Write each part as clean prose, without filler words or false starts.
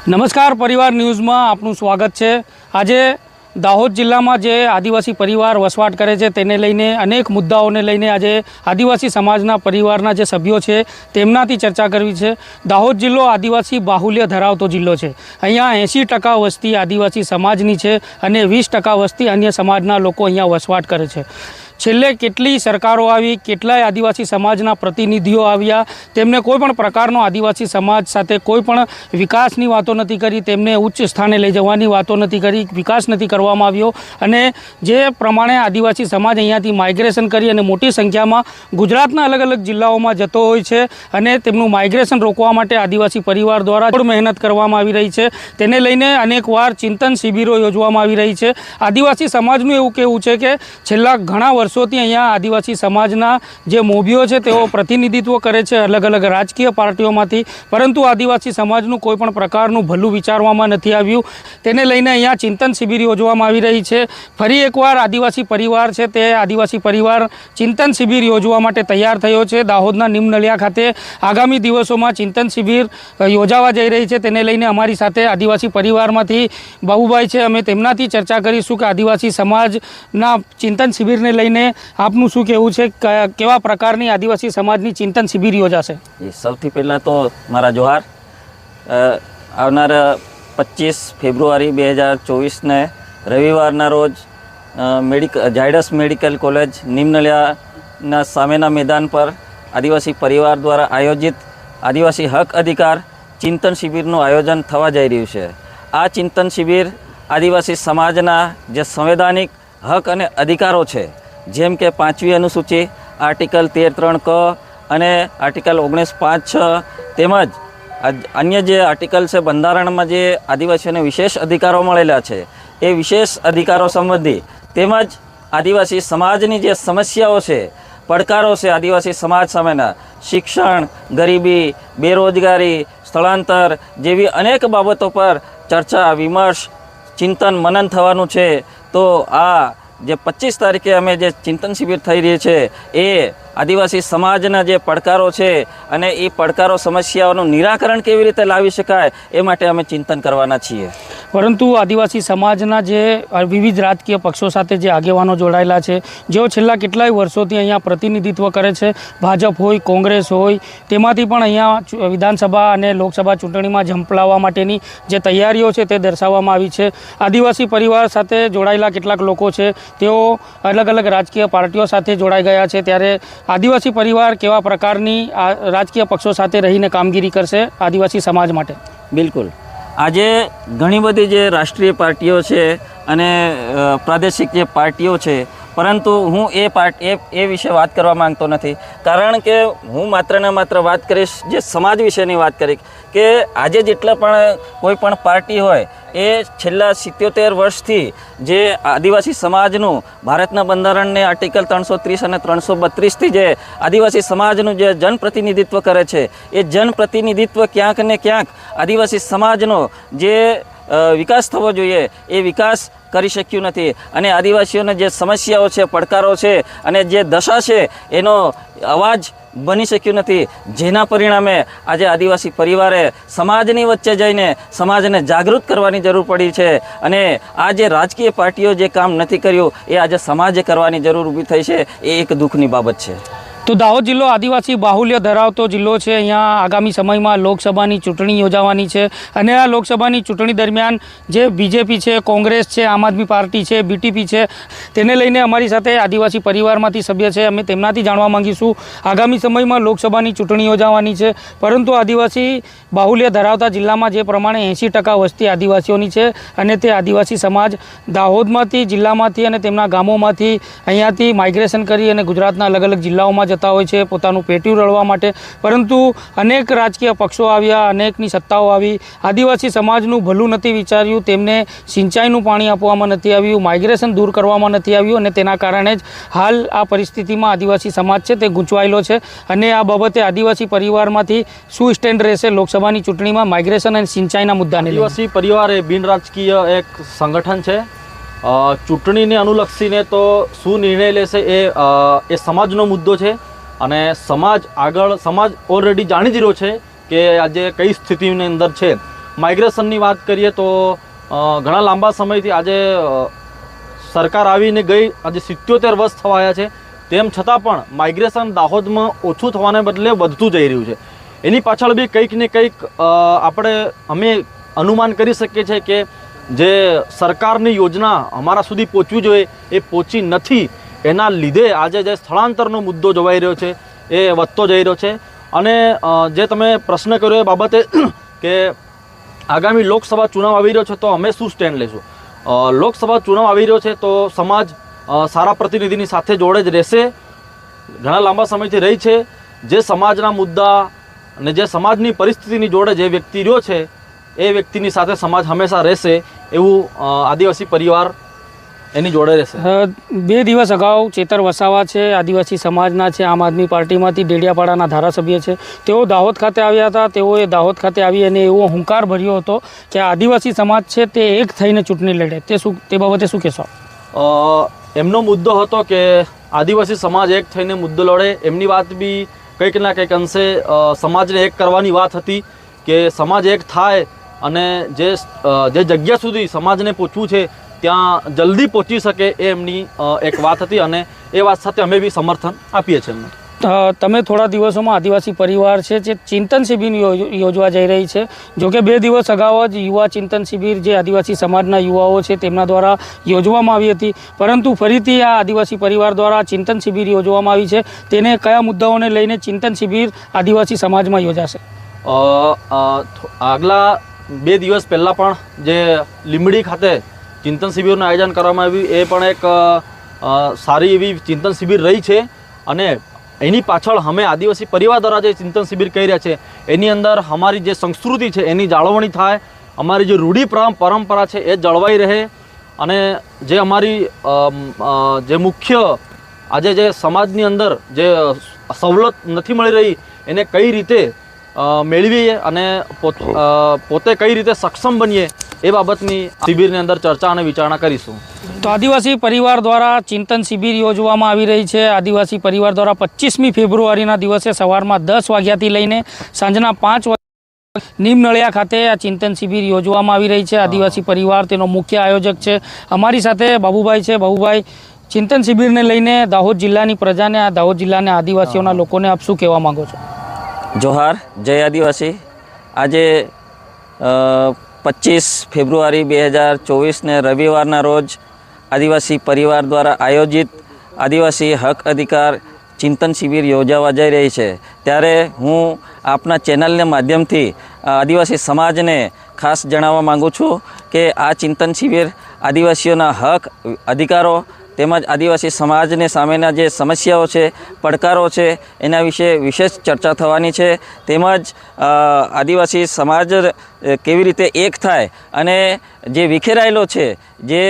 નમસ્કાર પરિવાર ન્યૂઝમાં આપનું સ્વાગત છે। આજે દાહોદ જિલ્લામાં જે આદિવાસી પરિવાર વસવાટ કરે છે તેને લઈને અનેક મુદ્દાઓને લઈને આજે આદિવાસી સમાજના પરિવારના જે સભ્યો છે તેમનાથી ચર્ચા કરવી છે। દાહોદ જિલ્લો આદિવાસી બાહુલ્ય ધરાવતો જિલ્લો છે। અહીંયા 80% વસ્તી આદિવાસી સમાજની છે અને 20% વસ્તી અન્ય સમાજના લોકો અહીંયા વસવાટ કરે છે। છેલ્લે કેટલી સરકારો આવી, કેટલાય આદિવાસી સમાજના પ્રતિનિધિઓ આવ્યા, તેમને કોઈ પણ પ્રકારનો આદિવાસી સમાજ સાથે કોઈ પણ વિકાસની વાતો નથી કરી, તેમને ઉચ્ચ સ્થાને લઈ જવાની વાતો નથી કરી, વિકાસ નથી કરવામાં આવ્યો। અને જે પ્રમાણે આદિવાસી સમાજ અહીંયાથી માઇગ્રેશન કરી અને મોટી સંખ્યામાં ગુજરાતના અલગ અલગ જિલ્લાઓમાં જતો હોય છે અને તેમનું માઇગ્રેશન રોકવા માટે આદિવાસી પરિવાર દ્વારા થોડી મહેનત કરવામાં આવી રહી છે। તેને લઈને અનેકવાર ચિંતન શિબિરો યોજવામાં આવી રહી છે। આદિવાસી સમાજનું એવું કહેવું છે કે છેલ્લા ઘણા વર્ષોથી અહીંયા આદિવાસી સમાજના જે મોભીઓ છે તેઓ પ્રતિનિધિત્વ કરે છે અલગ અલગ રાજકીય પાર્ટીઓમાંથી, પરંતુ આદિવાસી સમાજનું કોઈ પણ પ્રકારનું ભલું વિચારવામાં નથી આવ્યું। તેને લઈને અહીંયા ચિંતન શિબિર યોજવામાં આવી રહી છે। ફરી એકવાર આદિવાસી પરિવાર છે તે આદિવાસી પરિવાર ચિંતન શિબિર યોજવા માટે તૈયાર થયો છે। દાહોદના નિમનલિયા ખાતે આગામી દિવસોમાં ચિંતન શિબિર યોજાવા જઈ રહી છે। તેને લઈને અમારી સાથે આદિવાસી પરિવારમાંથી બાબુભાઈ છે, અમે તેમનાથી ચર્ચા કરીશું કે આદિવાસી સમાજના ચિંતન શિબિરને લઈને આપનું શું કહેવું છે, કેવા પ્રકારની આદિવાસી સમાજની ચિંતન શિબિર યોજાશે? સૌથી પહેલાં તો મારા જોહાર। આવનાર 25 ફેબ્રુઆરી 2024ને રવિવારના રોજ ઝાયડસ મેડિકલ કોલેજ નિમનલિયાના સામેના મેદાન પર આદિવાસી પરિવાર દ્વારા આયોજિત આદિવાસી હક અધિકાર ચિંતન શિબિરનું આયોજન થવા જઈ રહ્યું છે। આ ચિંતન શિબિર આદિવાસી સમાજના જે સંવૈધાનિક હક અને અધિકારો છે, જેમ કે 5મી અનુસૂચિ, આર્ટિકલ 13(3) ક અને આર્ટિકલ 19(5)(6) તેમજ અન્ય જે આર્ટિકલ છે બંધારણમાં જે આદિવાસીઓને વિશેષ અધિકારો મળેલા છે એ વિશેષ અધિકારો સંબંધી તેમજ આદિવાસી સમાજની જે સમસ્યાઓ છે, પડકારો છે આદિવાસી સમાજ સામેના, શિક્ષણ, ગરીબી, બેરોજગારી, સ્થળાંતર જેવી અનેક બાબતો પર ચર્ચા વિમર્શ, ચિંતન મનન થવાનું છે। તો આ જે 25 તારીખે અમે જે ચિંતન શિબિર થઈ રહી છે એ આદિવાસી સમાજના જે પડકારો છે અને એ પડકારો સમસ્યાઓનું નિરાકરણ કેવી રીતે લાવી શકાય એ માટે અમે ચિંતન કરવાના છીએ। પરંતુ આદિવાસી સમાજના જે વિવિધ રાજકીય પક્ષો સાથે જે આગેવાનો જોડાયેલા છે, જેઓ છેલ્લા કેટલાય વર્ષોથી અહીંયા પ્રતિનિધિત્વ કરે છે, ભાજપ હોય, કોંગ્રેસ હોય, તેમાંથી પણ અહીંયા વિધાનસભા અને લોકસભા ચૂંટણીમાં ઝંપલાવવા માટેની જે તૈયારીઓ છે તે દર્શાવવામાં આવી છે। આદિવાસી પરિવાર સાથે જોડાયેલા કેટલાક લોકો છે તેઓ અલગ અલગ રાજકીય પાર્ટીઓ સાથે જોડાઈ ગયા છે, ત્યારે આદિવાસી પરિવાર કેવા પ્રકારની રાજકીય પક્ષો સાથે રહીને કામગીરી કરશે આદિવાસી સમાજ માટે? બિલકુલ, આજે ઘણી બધી જે રાષ્ટ્રીય પાર્ટીઓ છે અને પ્રાદેશિક જે પાર્ટીઓ છે, પરંતુ હું એ વિશે વાત કરવા માંગતો નથી, કારણ કે હું માત્ર ને માત્ર વાત કરીશ જે સમાજ વિશેની વાત કરીશ કે આજે જેટલા પણ કોઈ પણ પાર્ટી હોય એ છેલ્લા 77 વર્ષથી જે આદિવાસી સમાજનું ભારતના બંધારણને આર્ટિકલ 330 અને 332થી જે આદિવાસી સમાજનું જે જનપ્રતિનિધિત્વ કરે છે એ જનપ્રતિનિધિત્વ ક્યાંક ને ક્યાંક આદિવાસી સમાજનો જે વિકાસ થવો જોઈએ એ વિકાસ કરી શક્યું નથી અને આદિવાસીઓને જે સમસ્યાઓ છે, પડકારો છે અને જે દશા છે એનો અવાજ બની શક્યું નથી, જેના પરિણામે આજે આદિવાસી પરિવારે સમાજની વચ્ચે જઈને સમાજને જાગૃત કરવાની જરૂર પડી છે અને આ જે રાજકીય પાર્ટીઓ જે કામ નથી કર્યું એ આજે સમાજે કરવાની જરૂર ઊભી થઈ છે। એ એક દુઃખની બાબત છે। તો દાહોદ જિલ્લો આદિવાસી બાહુલ્ય ધરાવતો જિલ્લો છે। અહીંયા આગામી સમયમાં લોકસભાની ચૂંટણી યોજાવાની છે અને આ લોકસભાની ચૂંટણી દરમિયાન જે બીજેપી છે, કોંગ્રેસ છે, આમ આદમી પાર્ટી છે, બીટીપી છે, તેને લઈને અમારી સાથે આદિવાસી પરિવારમાંથી સભ્ય છે, અમે તેમનાથી જાણવા માંગીશું આગામી સમયમાં લોકસભાની ચૂંટણી યોજાવાની છે, પરંતુ આદિવાસી બાહુલ્ય ધરાવતા જિલ્લામાં જે પ્રમાણે 80% વસ્તી આદિવાસીઓની છે અને તે આદિવાસી સમાજ દાહોદમાંથી, જિલ્લામાંથી અને તેમના ગામોમાંથી અહીંયાથી માઇગ્રેશન કરી અને ગુજરાતના અલગ અલગ જિલ્લાઓમાં હોય છે પોતાનું પેટ્યું રળવા માટે, પરંતુ અનેક રાજકીય પક્ષો આવ્યા, અનેકની સત્તાઓ આવી, આદિવાસી સમાજનું ભલું નથી વિચાર્યું, તેમને સિંચાઈનું પાણી આપવામાં નથી આવ્યું, માઇગ્રેશન દૂર કરવામાં નથી આવ્યું અને તેના કારણે જ હાલ આ પરિસ્થિતિમાં આદિવાસી સમાજ છે તે ગૂંચવાયેલો છે। અને આ બાબતે આદિવાસી પરિવારમાંથી શું સ્ટેન્ડ રહેશે લોકસભાની ચૂંટણીમાં માઇગ્રેશન અને સિંચાઈના મુદ્દાને? આદિવાસી પરિવાર એ બિન રાજકીય એક સંગઠન છે। ચૂંટણીને અનુલક્ષીને તો શું નિર્ણય લેશે એ સમાજનો મુદ્દો છે અને સમાજ ઓલરેડી જાણી જ રહ્યો છે કે આજે કઈ સ્થિતિની અંદર છે। માઇગ્રેશનની વાત કરીએ તો ઘણા લાંબા સમયથી આજે સરકાર આવીને ગઈ, આજે 77 વર્ષ થવા આવ્યા છે, તેમ છતાં પણ માઇગ્રેશન દાહોદમાં ઓછું થવાને બદલે વધતું જઈ રહ્યું છે. એની પાછળ બી કંઈક ને કંઈક અમે અનુમાન કરી શકીએ છીએ કે જે સરકારની યોજના અમારા સુધી પહોંચવી જોઈએ એ પહોંચી નથી. એના લીધે આજે જે સ્થળાંતરનો મુદ્દો જોવાઈ રહ્યો છે એ વધતો જઈ રહ્યો છે. અને જે તમે પ્રશ્ન કર્યો એ બાબતે કે આગામી લોકસભા ચુનાવ આવી રહ્યો છે તો અમે શું સ્ટેન્ડ લઈશું. લોકસભા ચુનાવ આવી રહ્યો છે તો સમાજ સારા પ્રતિનિધિની સાથે જોડે જ રહેશે. ઘણા લાંબા સમયથી રહી છે. જે સમાજના મુદ્દા અને જે સમાજની પરિસ્થિતિની જોડે જે વ્યક્તિ રહ્યો છે એ વ્યક્તિની સાથે સમાજ હંમેશા રહેશે એવું આદિવાસી પરિવાર એની જોડે રહેશે. 2 દિવસ અગાઉ ચેતર વસાવા છે, આદિવાસી સમાજના છે, આમ આદમી પાર્ટીમાંથી ડેડિયાપાડાના ધારાસભ્ય છે, તેઓ દાહોદ ખાતે આવ્યા હતા. તેઓએ દાહોદ ખાતે આવી અને એવો હુંકાર ભર્યો હતો કે આદિવાસી સમાજ છે તે એક થઈને ચૂંટણી લડે. તે બાબતે શું કહેશો? એમનો મુદ્દો હતો કે આદિવાસી સમાજ એક થઈને મુદ્દો લડે. એમની વાત બી કંઈક ના કંઈક અંશે સમાજને એક કરવાની વાત હતી કે સમાજ એક થાય અને જે જગ્યા સુધી સમાજને પહોંચવું છે ત્યાં જલ્દી પહોંચી શકે એ એમની એક વાત હતી અને એ વાત સાથે અમે બી સમર્થન આપીએ છીએ. તમે થોડા દિવસોમાં આદિવાસી પરિવાર છે જે ચિંતન શિબિર યોજવા જઈ રહી છે. જોકે 2 દિવસ અગાઉ જ યુવા ચિંતન શિબિર જે આદિવાસી સમાજના યુવાઓ છે તેમના દ્વારા યોજવામાં આવી હતી, પરંતુ ફરીથી આ આદિવાસી પરિવાર દ્વારા ચિંતન શિબિર યોજવામાં આવી છે. તેને કયા મુદ્દાઓને લઈને ચિંતન શિબિર આદિવાસી સમાજમાં યોજાશે? આગલા 2 દિવસ પહેલાં પણ જે લીંબડી ખાતે ચિંતન શિબિરનું આયોજન કરવામાં આવ્યું એ પણ એક સારી એવી ચિંતન શિબિર રહી છે. અને એની પાછળ અમે આદિવાસી પરિવાર દ્વારા જે ચિંતન શિબિર કરી રહ્યા છે એની અંદર અમારી જે સંસ્કૃતિ છે એની જાળવણી થાય, અમારી જે રૂઢિ પરંપરા છે એ જળવાઈ રહે અને જે અમારી જે મુખ્ય આજે જે સમાજની અંદર જે સવલત નથી મળી રહી એને કઈ રીતે મેળવીએ અને પોતે કઈ રીતે સક્ષમ બનીએ એ બાબતની શિબિરની અંદર ચર્ચા અને વિચારણા કરીશું. તો આદિવાસી પરિવાર દ્વારા ચિંતન શિબિર યોજવામાં આવી રહી છે. આદિવાસી પરિવાર દ્વારા 25મી ફેબ્રુઆરીના દિવસે સવારમાં 10 વાગ્યાથી લઈને સાંજના 5 વાગ્યા નીમનળિયા ખાતે આ ચિંતન શિબિર યોજવામાં આવી રહી છે. આદિવાસી પરિવાર તેનો મુખ્ય આયોજક છે. અમારી સાથે બાબુભાઈ છે. બાબુભાઈ, ચિંતન શિબિરને લઈને દાહોદ જિલ્લાની પ્રજાને, આ દાહોદ જિલ્લાના આદિવાસીઓના લોકોને આપ શું કહેવા માંગો છો? જોહાર, જય આદિવાસી. આજે 25 ફેબ્રુઆરી 2024ને રવિવારના રોજ આદિવાસી પરિવાર દ્વારા આયોજિત આદિવાસી હક અધિકાર ચિંતન શિબિર યોજાવા જઈ રહી છે. ત્યારે હું આપના ચેનલના માધ્યમથી આદિવાસી સમાજને ખાસ જણાવવા માગું છું કે આ ચિંતન શિબિર આદિવાસીઓના હક અધિકારો તેમજ આદિવાસી સમાજને સામેના જે સમસ્યાઓ છે, પડકારો છે એના વિશે વિશેષ ચર્ચા થવાની છે. તેમજ આદિવાસી સમાજ કેવી રીતે એક થાય અને જે વિખેરાયેલો છે, જે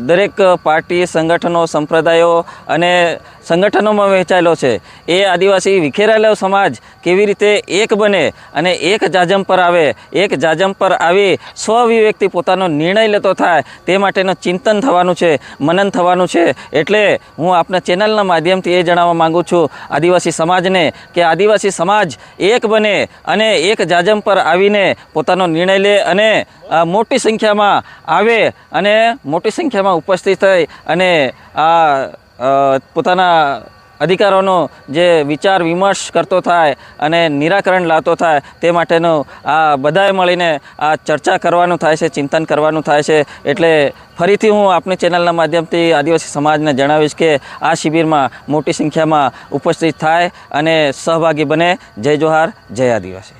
દરેક પાર્ટી, સંગઠનો, સંપ્રદાયો અને સંગઠનોમાં વહેંચાયેલો છે, એ આદિવાસી વિખેરાયેલો સમાજ કેવી રીતે એક બને અને એક જાજમ પર આવે, એક જાજમ પર આવી સ્વઅભિવ્યક્તિ પોતાનો નિર્ણય લેતો થાય તે માટેનું ચિંતન થવાનું છે, મનન થવાનું છે. એટલે હું આપના ચેનલના માધ્યમથી એ જણાવવા માગું છું આદિવાસી સમાજને કે આદિવાસી સમાજ એક બને અને એક જાજમ પર આવીને પોતાનો નિર્ણય લે અને મોટી સંખ્યામાં આવે અને મોટી સંખ્યામાં ઉપસ્થિત થઈ અને આ પોતાના અધિકારોનો જે વિચાર વિમર્શ કરતો થાય અને નિરાકરણ લાવતો થાય તે માટેનું આ બધાએ મળીને આ ચર્ચા કરવાનું થાય છે, ચિંતન કરવાનું થાય છે. એટલે ફરીથી હું આપની ચેનલના માધ્યમથી આદિવાસી સમાજને જણાવીશ કે આ શિબિરમાં મોટી સંખ્યામાં ઉપસ્થિત થાય અને સહભાગી બને. જય જોહાર, જય આદિવાસી.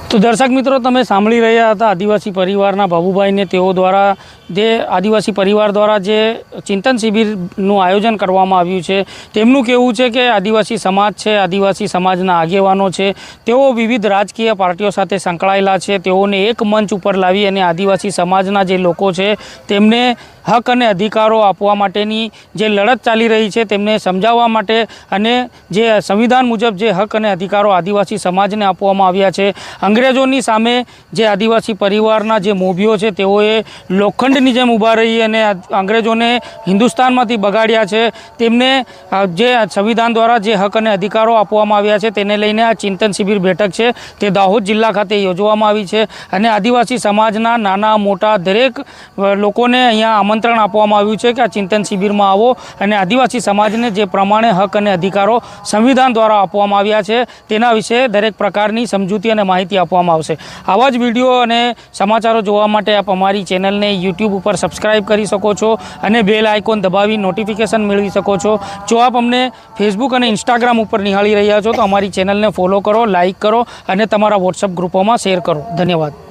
તો દર્શક મિત્રો, તમે સાંભળી રહ્યા હતા આદિવાસી પરિવારના બાબુભાઈને. તેઓ દ્વારા જે આદિવાસી પરિવાર દ્વારા જે ચિંતન શિબિરનું આયોજન કરવામાં આવ્યું છે તેમનું કહેવું છે કે આદિવાસી સમાજ છે, આદિવાસી સમાજના આગેવાનો છે, તેઓ વિવિધ રાજકીય પાર્ટીઓ સાથે સંકળાયેલા છે. તેઓને એક મંચ ઉપર લાવી અને આદિવાસી સમાજના જે લોકો છે તેમને હક અને અધિકારો આપવા માટેની જે લડત ચાલી રહી છે તેમને સમજાવવા માટે અને જે સંવિધાન મુજબ જે હક અને અધિકારો આદિવાસી સમાજને આપવામાં આવ્યા છે, અંગ્રેજોની સામે જે આદિવાસી પરિવારના જે મોભીઓ છે તેઓએ લોખંડની જેમ ઊભા રહી અને અંગ્રેજોને હિન્દુસ્તાનમાંથી બગાડ્યા છે. તેમને જે સંવિધાન દ્વારા જે હક અને અધિકારો આપવામાં આવ્યા છે તેને લઈને આ ચિંતન શિબિર બેઠક છે તે દાહોદ જિલ્લા ખાતે યોજવામાં આવી છે. અને આદિવાસી સમાજના નાના મોટા દરેક લોકોને અહીંયા આમંત્રણ આપવામાં આવ્યું છે કે આ ચિંતન શિબિરમાં આવો અને આદિવાસી સમાજને જે પ્રમાણે હક અને અધિકારો સંવિધાન દ્વારા આપવામાં આવ્યા છે તેના વિશે દરેક પ્રકારની સમજૂતી અને માહિતી આપવામાં આવશે. આવા જ વિડીયો અને સમાચારો જોવા માટે આપ અમારી ચેનલને યુટ્યુબ ઉપર સબસ્ક્રાઈબ કરી શકો છો અને બેલ આઇકોન દબાવી નોટિફિકેશન મેળવી શકો છો. જો આપ અમને ફેસબુક અને ઇન્સ્ટાગ્રામ ઉપર નિહાળી રહ્યા છો તો અમારી ચેનલને ફોલો કરો, લાઇક કરો અને તમારા વોટ્સઅપ ગ્રુપોમાં શેર કરો. ધન્યવાદ.